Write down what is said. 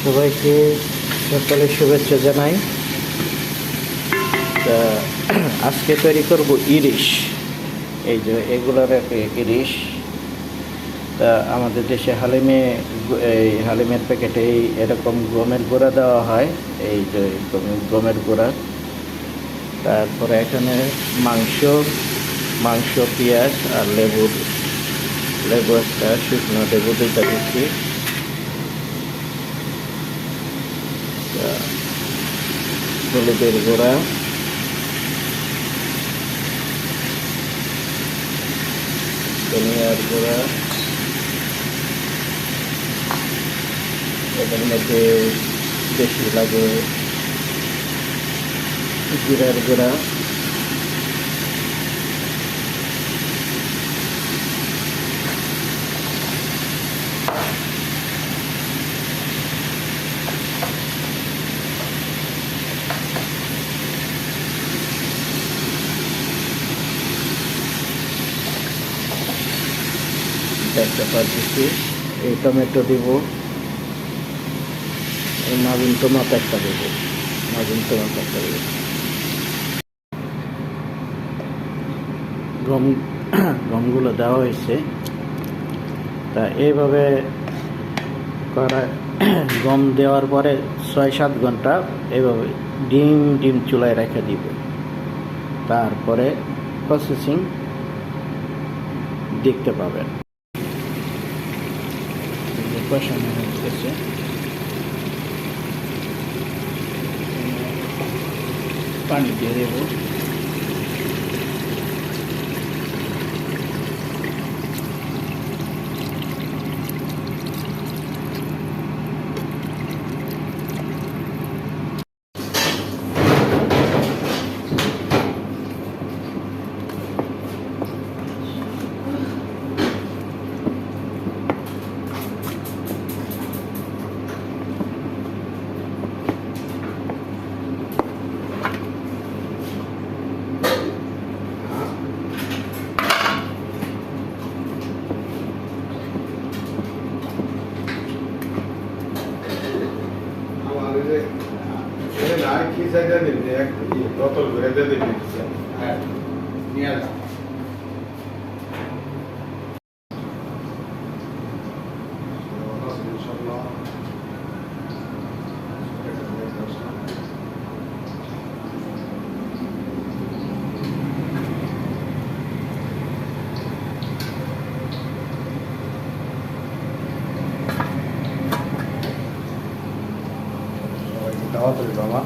সবাইকে সকালে শুভেচ্ছা জানাই। তা আজকে তৈরি করব ইলিশ। এই যে এগুলোর ইলিশ। তা আমাদের দেশে এই হালিমের প্যাকেটে এরকম গমের গুঁড়া দেওয়া হয়, এই যে গমের গুঁড়া। তারপরে এখানে মাংস, পেঁয়াজ আর লেবু একটা শুকনো লেবু দুইটা দিচ্ছি। হলুদের গুঁড়া, ধনিয়ার গুঁড়া, এটার মধ্যে বেশি লাগে জিরার গুঁড়া, একটা পাত দিচ্ছি। এই টমেটো দিব, এই মাবিন টমাটো একটা দেবো, গমগুলো দেওয়া হয়েছে। তা এইভাবে করা গম দেওয়ার পরে 6-7 ঘন্টা এইভাবে ডিম চুলায় রেখে দিব। তারপরে প্রসেসিং দেখতে পাবেন। কষানো হয়ে গেছে, পানি দিয়ে দেবো। বোতল ভরে দেবে। হ্যাঁ, নিয়ে যাও। দাওয়াত বাবা।